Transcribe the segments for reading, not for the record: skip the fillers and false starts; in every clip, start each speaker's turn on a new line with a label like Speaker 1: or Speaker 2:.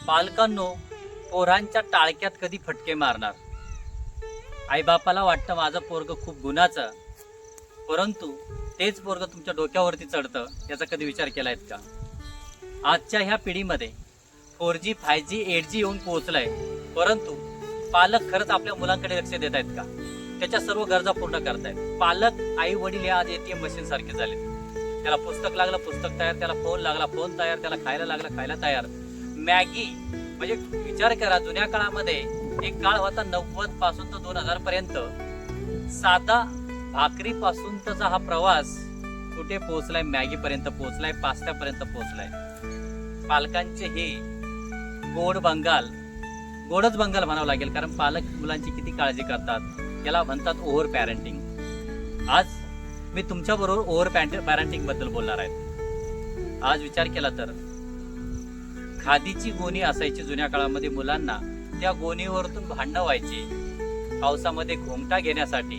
Speaker 1: पालकांनो, पोरांच्या टाळक्यात कधी फटके मारणार? आईबापाला वाटतं माझं पोरग खूप गुणाचं, परंतु तेच पोरग तुमच्या डोक्यावरती चढतं याचा कधी विचार केलायत का? आजच्या ह्या पिढीमध्ये 4G 5G 8G येऊन पोहोचलाय, परंतु पालक खरंच आपल्या मुलांकडे लक्ष देत आहेत का? त्याच्या सर्व गरजा पूर्ण करतायत? पालक आई वडील हे आज ATM मशीन सारखे झाले. त्याला पुस्तक लागलं पुस्तक तयार, त्याला फोन लागला फोन तयार, त्याला खायला लागलं खायला तयार. मॅगी म्हणजे विचार करा, जुन्या काळामध्ये एक काळ होता 90 पासून तर 2000 पर्यंत साधा भाकरी पासूनचा हा प्रवास कुठे पोहोचलाय? मॅगी पर्यंत पोहोचलाय, पास्त्यापर्यंत पोहोचलाय. पालकांचे हे गोडच बंगाल म्हणावं लागेल, कारण पालक मुलांची किती काळजी करतात याला म्हणतात ओव्हर पॅरेंटिंग. आज मी तुमच्या बरोबर ओव्हर पॅरेंटिंग बद्दल बोलणार आहे. आज विचार केला तर खादीची गोणी असायची जुन्या काळामध्ये, मुलांना त्या गोणीवरतून भांडणं व्हायची. पावसामध्ये घोंगटा घेण्यासाठी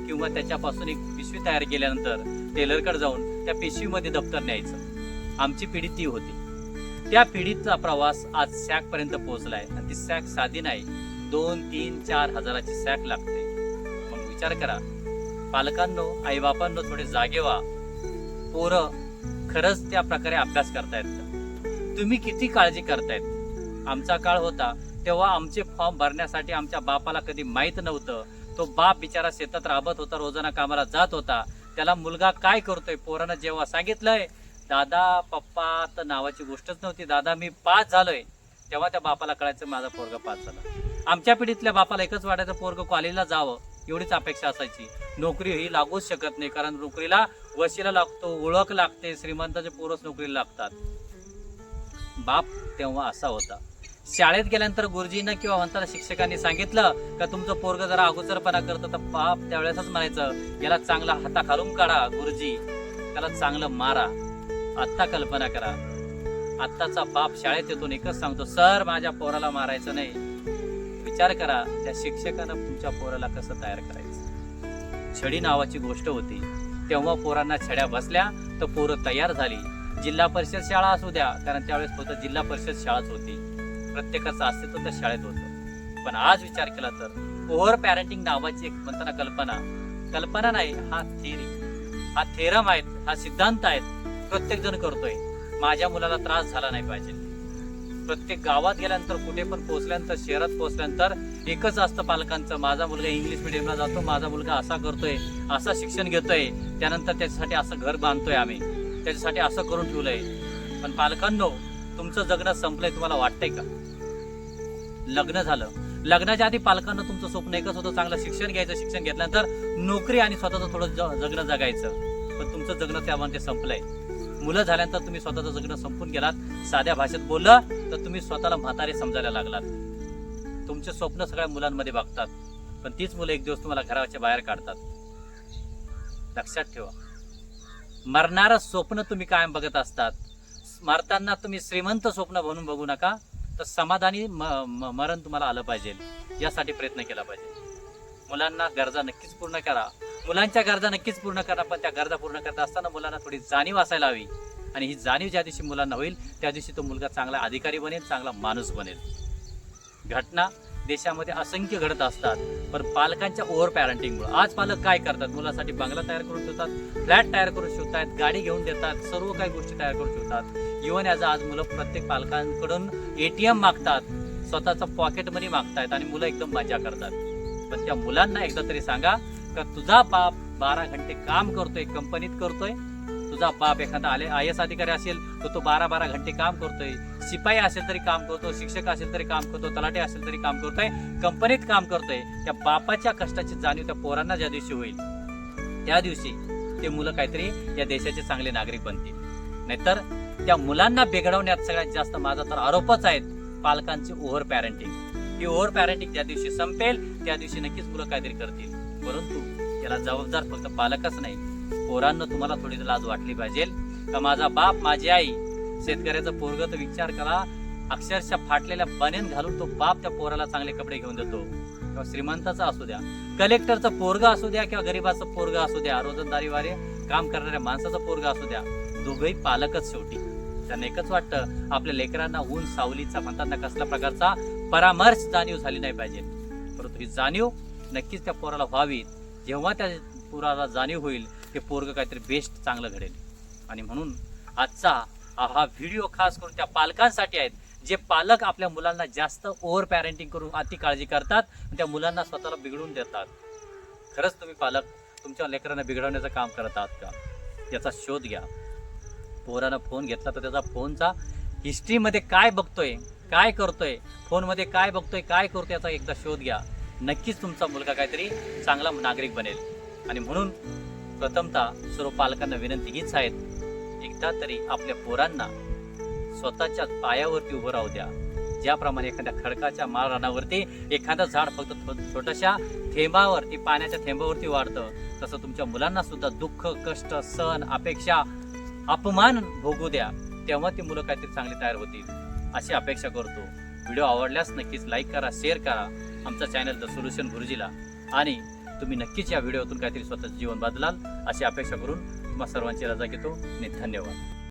Speaker 1: किंवा त्याच्यापासून एक पिशवी तयार केल्यानंतर टेलरकडे जाऊन त्या पिशवीमध्ये दप्तर न्यायचं. आमची पिढी ती होती. त्या पिढीचा प्रवास आज सॅक पर्यंत पोहोचलाय आणि ती सॅक साधी नाही, 2, 3, 4 हजाराची सॅक लागते. मग विचार करा पालकांनो, आईबापांनो, थोडे जागे व्हा. पोरं खरंच त्या प्रकारे अभ्यास करतायत का? तुम्ही किती काळजी करतायत? आमचा काळ होता तेव्हा आमचे फॉर्म भरण्यासाठी आमच्या बापाला कधी माहीत नव्हतं. तो बाप बिचारा शेतात राबत होता, रोजाना कामाला जात होता. त्याला मुलगा काय करतोय पोरानं जेव्हा सांगितलंय दादा पप्पा तर नावाची गोष्टच नव्हती, दादा मी पास झालोय, तेव्हा त्या बापाला कळायचं माझा पोरगा पास झाला. आमच्या पिढीतल्या बापाला एकच वाटायचं पोरग कॉलेजला जावं, एवढीच अपेक्षा असायची. नोकरी ही लागूच शकत नाही, कारण नोकरीला वशिला लागतो, ओळख लागते, श्रीमंताचे पोरच नोकरीला लागतात. बाप तेव्हा असा होता. शाळेत गेल्यानंतर गुरुजींना किंवा म्हणताना शिक्षकांनी सांगितलं का तुमचं पोरग जरा अगोदरपणा करतं, तर बाप त्यावेळेसच म्हणायचं याला चांगला हाताखालून काढा गुरुजी, त्याला चांगलं मारा. आत्ता कल्पना करा, आत्ताचा बाप शाळेत येतो एकच सांगतो, सर माझ्या पोराला मारायचं नाही. विचार करा त्या शिक्षकानं तुमच्या पोराला कसं तयार करायचं. छडी नावाची गोष्ट होती, तेव्हा पोरांना छड्या बसल्या तर पोरं तयार झाली. जिल्हा परिषद शाळा असू द्या, कारण त्यावेळेस फक्त जिल्हा परिषद शाळाच होती, प्रत्येकाचं अस्तित्व त्या शाळेत होतं. पण आज विचार केला तर ओव्हर पॅरेंटिंग नावाची एक म्हणताना कल्पना नाही, हा थेरम आहेत, हा सिद्धांत आहेत. प्रत्येक जण करतोय माझ्या मुलाला त्रास झाला नाही पाहिजे. प्रत्येक गावात गेल्यानंतर, कुठे पण पोहोचल्यानंतर, शहरात पोहोचल्यानंतर एकच असतं पालकांचं, माझा मुलगा इंग्लिश मिडियमला जातो, माझा मुलगा असा करतोय, असं शिक्षण घेतोय, त्यानंतर त्याच्यासाठी असं घर बांधतोय आम्ही, त्याच्यासाठी असं करून ठेवलंय. पण पालकांनो, तुमचं जगणं संपलंय तुम्हाला वाटतंय का? लग्न झालं, लग्नाच्या आधी पालकांना तुमचं स्वप्न एकच होतं, चांगलं शिक्षण घ्यायचं, शिक्षण घेतल्यानंतर नोकरी आणि स्वतःचं थोडं जगणं जगायचं. पण तुमचं जगणं त्यामध्ये संपलंय. मुलं झाल्यानंतर तुम्ही स्वतःचं जगणं संपून गेलात. साध्या भाषेत बोललं तर तुम्ही स्वतःला म्हातारे समजायला लागलात. तुमचे स्वप्न सगळ्या मुलांमध्ये बघतात, पण तीच मुलं एक दिवस तुम्हाला घराच्या बाहेर काढतात. लक्षात ठेवा, मरणारं स्वप्न तुम्ही कायम बघत असतात. मरताना तुम्ही श्रीमंत स्वप्न बनून बघू नका, तर समाधानी मरण तुम्हाला आलं पाहिजे, यासाठी प्रयत्न केला पाहिजे. मुलांना गरजा नक्कीच पूर्ण करा, मुलांच्या गरजा नक्कीच पूर्ण करा, पण त्या गरजा पूर्ण करत असताना मुलांना थोडी जाणीव असायला हवी. आणि ही जाणीव ज्या दिवशी मुलांना होईल त्या दिवशी तो मुलगा चांगला अधिकारी बनेल, चांगला माणूस बनेल. घटना देशामध्ये असंख्य घडत असतात, पण पालकांच्या ओव्हर पॅरेंटिंगमुळे आज पालक काय करतात? मुलासाठी बंगला तयार करून ठेवतात, फ्लॅट तयार करून ठेवतात, गाडी घेऊन देतात, सर्व काही गोष्टी तयार करून ठेवतात. इव्हन याचा आज मुलं प्रत्येक पालकांकडून ATM मागतात, स्वतःचा पॉकेट मनी मागतायत आणि मुलं एकदम मजा करतात. पण त्या मुलांना एकदा तरी सांगा का तुझा बाप 12 घंटे काम करतोय, कंपनीत करतोय. तुझा बाप एखादा IAS अधिकारी असेल तर तो 12 घंटे काम करतोय, शिपाई असेल तरी काम करतो, शिक्षक असेल तरी काम करतो, तलाठी असेल तरी काम करतोय, कंपनीत काम करतोय. त्या बापाच्या कष्टाची जाणीव त्या पोरांना ज्या दिवशी होईल त्या दिवशी ते मुलं काहीतरी या देशाचे चांगले नागरिक बनतील. नाहीतर त्या मुलांना बिघडवण्यात सगळ्यात जास्त माझा तर आरोपच आहेत पालकांची ओव्हर पॅरेंटिंग. ही ओव्हर पॅरेंटिंग ज्या दिवशी संपेल त्या दिवशी नक्कीच मुलं काहीतरी करतील. परंतु याला जबाबदार फक्त पालकच नाही, पोरांना तुम्हाला थोडी लाज वाटली पाहिजे का माझा बाप माझी आई शेतकऱ्याचं पोरग. तर विचार करा, अक्षरशः फाटलेल्या बनेन घालून तो बाप त्या पोराला चांगले कपडे घेऊन देतो. किंवा श्रीमंताचा असू द्या, कलेक्टरचं पोरग असू द्या किंवा गरीबाचं पोरग असू द्या, रोजंदारीवारे काम करणाऱ्या माणसाचं पोरग असू द्या, दोघंही पालकच शेवटी. त्यांना एकच वाटतं आपल्या लेकरांना ऊन सावलीचा म्हणतात ना कसला प्रकारचा परामर्श जाणीव झाली नाही पाहिजे, परंतु ही जाणीव नक्कीच त्या पोराला व्हावी. जेव्हा त्या पोराला जाणीव होईल ते पोरग काहीतरी बेस्ट चांगलं घडेल. आणि म्हणून आजचा हा व्हिडिओ खास करून त्या पालकांसाठी आहेत जे पालक आपल्या मुलांना जास्त ओव्हर पॅरेंटिंग करून अति काळजी करतात, त्या मुलांना स्वतःला बिघडवून देतात. खरंच तुम्ही पालक तुमच्या लेकरांना बिघडवण्याचं काम करत आहात का, याचा शोध घ्या. पोरानं फोन घेतला तर त्याचा फोनचा हिस्ट्रीमध्ये काय बघतोय, काय करतोय, फोनमध्ये काय बघतोय, काय करतोय याचा एकदा शोध घ्या. नक्कीच तुमचा मुलगा काहीतरी चांगला नागरिक बनेल. आणि म्हणून प्रथमतः सर्व पालकांना विनंती हीच आहेत, एकदा तरी आपल्या पोरांना स्वतःच्या पायावरती उभं राहू द्या. ज्याप्रमाणे एखाद्या खडकाच्या माळरानावरती एखादं झाड फक्त छोट्याशा थेंबावरती पाण्याच्या थेंबावरती वाढतं, तसं तुमच्या मुलांना सुद्धा दुःख, कष्ट, सण, अपेक्षा, अपमान भोगू द्या. तेव्हा ती मुलं काहीतरी चांगली तयार होतील अशी अपेक्षा करतो. व्हिडिओ आवडल्यास नक्कीच लाईक करा, शेअर करा आमचा चॅनल द सोल्युशन गुरुजीला. आणि तुम्ही नक्कीच या व्हिडिओतून काहीतरी स्वतःचं जीवन बदलाल अशी अपेक्षा करून तुम्हा सर्वांची रजा घेतो. धन्यवाद.